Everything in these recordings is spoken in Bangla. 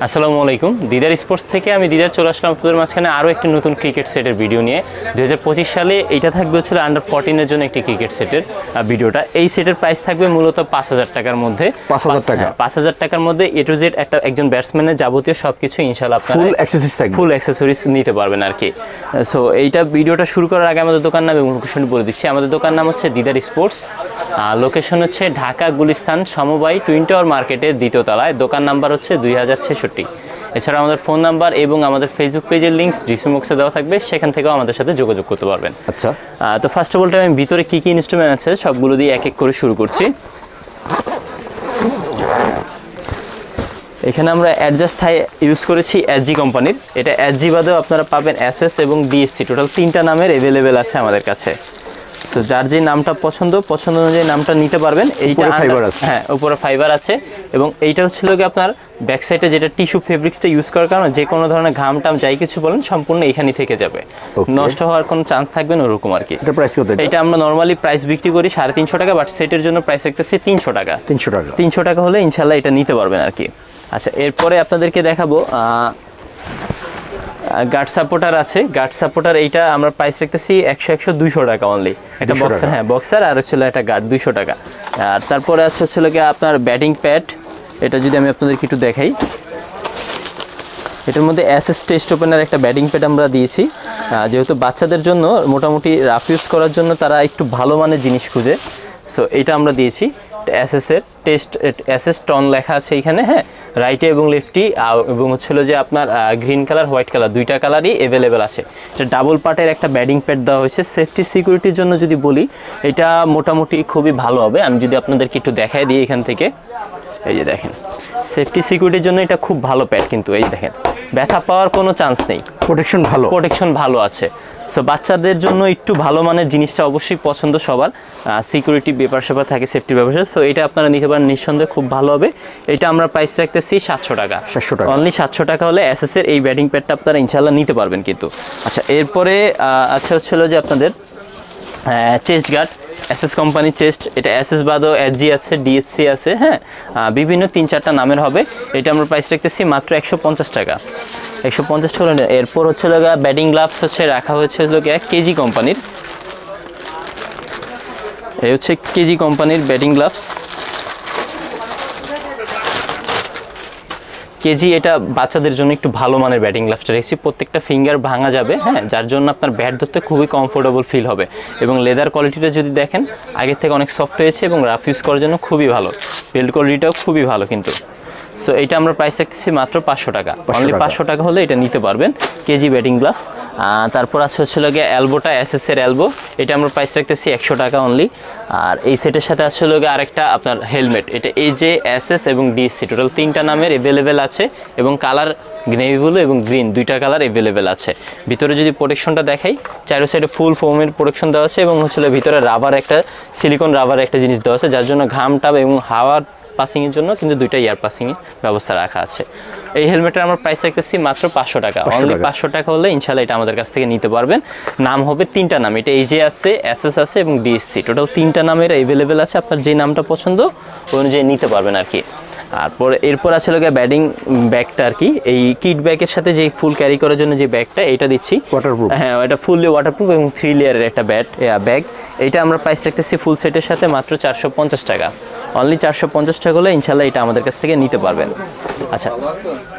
আসসালামু আলাইকুম। দিদার স্পোর্টস থেকে আমি দিদার চলে আসলাম আপনাদের মাঝখানে আরও একটি নতুন ক্রিকেট সেটের ভিডিও নিয়ে। 2025 সালে এটা থাকবে হচ্ছে আন্ডার 14-এর জন্য একটি ক্রিকেট সেটের ভিডিওটা। এই সেটের প্রাইস থাকবে মূলত 5,000 টাকার মধ্যে। 5,000 টাকা, 5,000 টাকার মধ্যে এ টু জেড একজন ব্যাটসম্যানের যাবতীয় সবকিছু ইনশাআল্লাহ আপনারা ফুল অ্যাক্সেসরিজ নিতে পারবেন আর কি। সো এইটা ভিডিওটা শুরু করার আগে আমাদের দোকান নাম এবং লোকেশন বলে দিচ্ছি। আমাদের দোকান নাম হচ্ছে দিদার স্পোর্টস, লোকেশন হচ্ছে ঢাকা গুলিস্তান সমবায় টুইন টাওয়ার মার্কেটের 2য় তলায়। দোকান নাম্বার হচ্ছে 2066। এছাড়া আমাদের ফোন নাম্বার এবং আমাদের ফেসবুক পেজের লিঙ্কস ডিসক্রিপশন বক্সে দেওয়া থাকবে, সেখান থেকেও আমাদের সাথে যোগাযোগ করতে পারবেন। আচ্ছা, তো ফার্স্ট অফ অল আমি ভিতরে কী কী ইনস্ট্রুমেন্ট আছে সবগুলো দিয়ে এক এক করে শুরু করছি। এখানে আমরা অ্যাডজাস্ট থাই ইউজ করেছি এসজি কোম্পানির। এটা এসজি বাদেও আপনারা পাবেন এসএস এবং ডিএসসি, টোটাল 3টা নামের অ্যাভেলেবেল আছে আমাদের কাছে। সো যার যে নামটা পছন্দ অনুযায়ী নামটা নিতে পারবেন। এইটা হ্যাঁ, উপরে ফাইবার আছে এবং এইটা হচ্ছিল কি আপনার ব্যাক সাইডে যেটা টিস্যু ফেব্রিক্সটা ইউজ করার কারণে যে কোনো ধরনের ঘাম টাম যাই কিছু বলেন সম্পূর্ণ এখানেই থেকে যাবে, নষ্ট হওয়ার কোনো চান্স থাকবে না ওরকম আর কি। এটা আমরা নর্মালি প্রাইস বিক্রি করি 350 টাকা, বাট সেটের জন্য প্রাইস রাখতেছি 300 টাকা। 300 টাকা হলে ইনশাল্লাহ এটা নিতে পারবেন আর কি। আচ্ছা, এরপরে আপনাদেরকে দেখাবো গার্ড সাপোর্টার আছে। গার্ড সাপোর্টার এইটা আমরা প্রাইস রাখতেছি 100-200 টাকা অনলি। এটা বক্সার, হ্যাঁ বক্সার, আর হচ্ছিল একটা গার্ড 200 টাকা। আর তারপরে আছে হচ্ছিল কি আপনার ব্যাটিং প্যাড। এটা যদি আমি আপনাদেরকে একটু দেখাই, এটার মধ্যে এসএস টেস্ট ওপেনার একটা ব্যাটিং প্যাড আমরা দিয়েছি, যেহেতু বাচ্চাদের জন্য মোটামুটি রাফ ইউজ করার জন্য তারা একটু ভালো মানের জিনিস খুঁজে। সো এটা আমরা দিয়েছি এসএসের টেস্ট, এসএস টন লেখা আছে এখানে, হ্যাঁ রাইটে এবং লেফটি, এবং হচ্ছিল যে আপনার গ্রিন কালার হোয়াইট কালার 2টা কালারই অ্যাভেলেবেল আছে। এটা ডাবল পার্টের একটা ব্যাটিং প্যাড দেওয়া হয়েছে। সেফটি সিকিউরিটির জন্য যদি বলি এটা মোটামুটি খুবই ভালো হবে। আমি যদি আপনাদেরকে একটু দেখাই দিই এখান থেকে, এই যে দেখেন সেফটি সিকিউরিটির জন্য এটা খুব ভালো প্যাড, কিন্তু এই দেখেন ব্যথা পাওয়ার কোনো চান্স নেই, প্রোটেকশন ভালো আছে। সো বাচ্চাদের জন্য একটু ভালো মানের জিনিসটা অবশ্যই পছন্দ সবার, সিকিউরিটি ব্যাপার স্যাপার থাকে, সেফটির ব্যাপার। সো এটা আপনারা নিতে পারেন নিঃসন্দেহে, খুব ভালো হবে। এটা আমরা প্রাইস রাখতেছি 700 টাকা, অনলি 700 টাকা হলে এসএসের এই ব্যাটিং প্যাডটা আপনারা ইনশাল্লাহ নিতে পারবেন কিন্তু। আচ্ছা, এরপরে আচ্ছা হচ্ছিল যে আপনাদের chest guard, SS company chest. এটা এসএস বাদও এসজি আছে, ডিএসসি আছে, হ্যাঁ বিভিন্ন 3-4টা নামের হবে। এটা আমরা প্রাইস রাখতেছি মাত্র 150 টাকা, 150 টাকা। এরপর হচ্ছে ব্যাটিং গ্লাভস হচ্ছে রাখা হয়েছে কেজি কোম্পানির। এই হচ্ছে কেজি কোম্পানির ব্যাটিং গ্লাভস কেজি। এটা বাচ্চাদের জন্য একটু ভালো মানের ব্যাটিং গ্লাভসটা রেখেছি, প্রত্যেকটা ফিঙ্গার ভাঙা যাবে, হ্যাঁ যার জন্য আপনার ব্যাট ধরতে খুবই কমফোর্টেবল ফিল হবে। এবং লেদার কোয়ালিটিটা যদি দেখেন আগের থেকে অনেক সফট হয়েছে এবং রাফ ইউজ করার জন্য খুবই ভালো, বিল্ড কোয়ালিটিটাও খুবই ভালো কিন্তু। সো এটা আমরা প্রাইস রাখতেছি মাত্র 500 টাকা, অনলি 500 টাকা হলে এটা নিতে পারবেন কেজি ব্যাটিং গ্লাভস। তারপর আছে হচ্ছিল গিয়ে এলবোটা, এসএসের এলবো। এটা আমরা প্রাইস রাখতেছি 100 টাকা অনলি। আর এই সেটের সাথে আসছিল আরেকটা আপনার হেলমেট। এটা এই যে এসএস এবং ডিএসসি টোটাল 3টা নামের অ্যাভেলেবেল আছে এবং কালার নেভি ব্লু এবং গ্রিন 2টা কালার অ্যাভেলেবেল আছে। ভিতরে যদি প্রোটেকশনটা দেখাই, চারো সাইডে ফুল ফোমের প্রোটেকশন দেওয়া আছে এবং হচ্ছিল ভিতরে রাবার একটা সিলিকন রাবার একটা জিনিস দেওয়া আছে, যার জন্য ঘাম টাপ এবং হাওয়ার পাসিংয়ের জন্য কিন্তু 2টা এয়ার পাসিংয়ের ব্যবস্থা রাখা আছে। এই হেলমেটের আমরা প্রাইস রাখতেছি মাত্র 500 টাকা, অনলি 500 টাকা হলে ইনশাল্লাহ এটা আমাদের কাছ থেকে নিতে পারবেন। নাম হবে 3টা নাম, এটা এই যে আছে, এসএস আছে এবং ডিএসসি, টোটাল 3টা নামের অ্যাভেলেবেল আছে। আপনার যে নামটা পছন্দ ওই অনুযায়ী নিতে পারবেন আর কি। এরপর আছে ব্যাটিং ব্যাগটা আর কি, এই কিট ব্যাগের সাথে যে ফুল ক্যারি করার জন্য যে ব্যাগটা এটা দিচ্ছি, ওয়াটারপ্রুফ, হ্যাঁ এটা ফুললি ওয়াটারপ্রুফ এবং 3 লেয়ারের একটা ব্যাগ। এটা আমরা প্রাইস রাখতেছি ফুল সেটের সাথে মাত্র 450 টাকা, অনলি 450 টাকা হলে ইনশাল্লাহ এটা আমাদের কাছ থেকে নিতে পারবেন। আচ্ছা,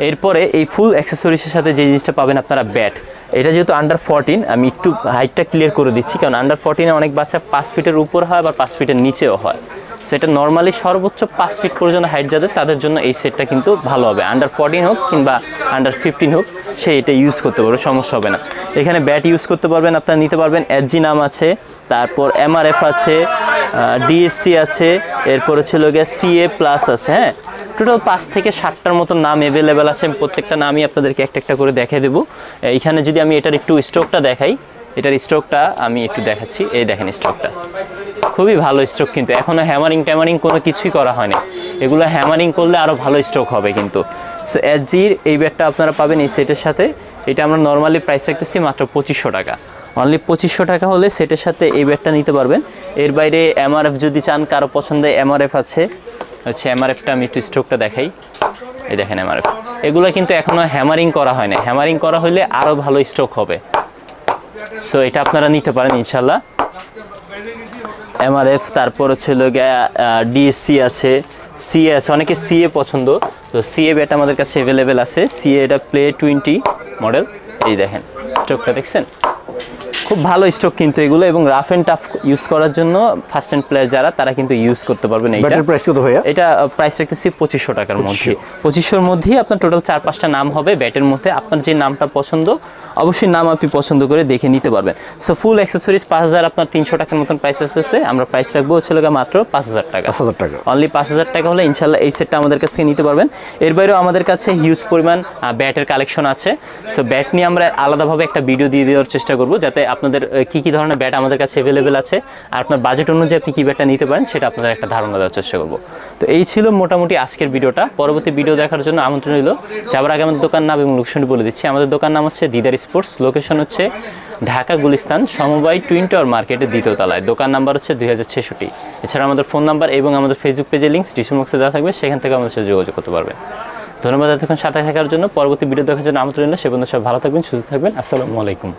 এরপরে এই ফুল অ্যাক্সেসরিজের সাথে যে জিনিসটা পাবেন আপনারা ব্যাট। এটা যেহেতু আন্ডার 14, আমি একটু হাইটটা ক্লিয়ার করে দিচ্ছি, কারণ আন্ডার 14-এ অনেক বাচ্চা 5 ফিটের উপর হয়, আবার 5 ফিটের নিচেও হয়। সেটা নর্মালি সর্বোচ্চ 5 ফিট পর্যন্ত হাইট যাদের, তাদের জন্য এই সেটটা কিন্তু ভালো হবে। আন্ডার 14 হোক কিংবা আন্ডার 15 হোক, সে এটা ইউজ করতে পারবে, সমস্যা হবে না। এখানে ব্যাট ইউজ করতে পারবেন, আপনারা নিতে পারবেন। এসজি নাম আছে, তারপর এমআরএফ আছে, ডিএসসি আছে, এরপর হচ্ছে সিএ প্লাস আছে, হ্যাঁ টোটাল 5 থেকে 7টার মতো নাম অ্যাভেলেবেল আছে। প্রত্যেকটা নামই আপনাদেরকে একটা করে দেখিয়ে দেবো। এইখানে যদি আমি এটার একটু স্ট্রোকটা দেখাই, এটার স্ট্রোকটা আমি একটু দেখাচ্ছি, এই দেখেন স্ট্রোকটা খুবই ভালো স্ট্রোক, কিন্তু এখনও হ্যামারিং কোনো কিছুই করা হয়নি। এগুলো হ্যামারিং করলে আরও ভালো স্ট্রোক হবে কিন্তু। সো এসজির এই ব্যাটটা আপনারা পাবেন এই সেটের সাথে। এটা আমরা নর্মালি প্রাইস রাখতেছি মাত্র 2500 টাকা, অনলি 2500 টাকা হলে সেটের সাথে এই ব্যাটটা নিতে পারবেন। এর বাইরে এমআরএফ যদি চান, কারো পছন্দের এমআরএফ আছে, হচ্ছে এমআরএফটা আমি একটু স্ট্রোকটা দেখাই। এই দেখেন এমআরএফ, এগুলো কিন্তু এখনো হ্যামারিং করা হয় না, হ্যামারিং করা হলে আরো ভালো স্ট্রোক হবে। সো এটা আপনারা নিতে পারেন ইনশাল্লাহ। এমআরএফ, তারপর হচ্ছে ডিএসসি আছে, সিএ আছে, অনেকে সিএ পছন্দ, তো সিএ ব্যাট আমাদের কাছে অ্যাভেলেবেল আছে। সিএ এটা প্লে 20 মডেল, এই দেখেন স্ট্রোকটা দেখছেন, খুব ভালো স্ট্রোক কিন্তু এগুলো, এবং রাফ অ্যান্ড টাফ ইউজ করার জন্য ফার্স্ট হ্যান্ড প্লেয়ার যারা তারা কিন্তু ইউজ করতে পারবেন। ব্যাটের প্রাইস কত ভাইয়া? এটা প্রাইস রাখতেছি 2500 টাকার মধ্যে। 2500-র মধ্যেই আপনার টোটাল 4-5টা নাম হবে ব্যাটের মধ্যে, আপনার যে নামটা পছন্দ অবশ্যই নাম আপনি পছন্দ করে দেখে নিতে পারবেন। সো ফুল অ্যাক্সেসরিজ 5000, আপনার 300 টাকার মতন প্রাইস আসতেছে, আমরা প্রাইস রাখবো হচ্ছে মাত্র 5000 টাকা। 5000 টাকা অনলি 5000 টাকা হলে ইনশাল্লাহ এই সেটটা আমাদের কাছ থেকে নিতে পারবেন। এর বাইরেও আমাদের কাছে হিউজ পরিমাণ ব্যাটের কালেকশন আছে। সো ব্যাট নিয়ে আমরা আলাদাভাবে একটা ভিডিও দিয়ে দেওয়ার চেষ্টা করব, যাতে আপনাদের কী কী ধরনের ব্যাট আমাদের কাছে অ্যাভেলেবেল আছে আর আপনার বাজেট অনুযায়ী আপনি কী ব্যাটটা নিতে পারেন সেটা আপনাদের একটা ধারণা দেওয়ার চেষ্টা করব। তো এই ছিল মোটামুটি আজকের ভিডিওটা। পরবর্তী ভিডিও দেখার জন্য আমন্ত্রণ রইল। যাবার আগে আমাদের দোকান নাম এবং লোকেশনটি বলে দিচ্ছি। আমাদের দোকান নাম হচ্ছে দিদার স্পোর্টস, লোকেশন হচ্ছে ঢাকা গুলিস্তান সমবায় টুইন টাওয়ার মার্কেটের 2য় তলায়, দোকান নাম্বার হচ্ছে 2066। এছাড়া আমাদের ফোন নাম্বার এবং আমাদের ফেসবুক পেজের লিঙ্ক ডিসক্রিপশন বক্সে দেওয়া থাকবে, সেখান থেকে আমাদের সাথে যোগাযোগ করতে পারবেন। ধন্যবাদ এতক্ষণ সাথে থাকার জন্য। পরবর্তী ভিডিও দেখার জন্য আমন্ত্রণ রইল। সে পর্যন্ত সব ভালো থাকবেন, সুস্থ থাকবেন। আসসালামু আলাইকুম।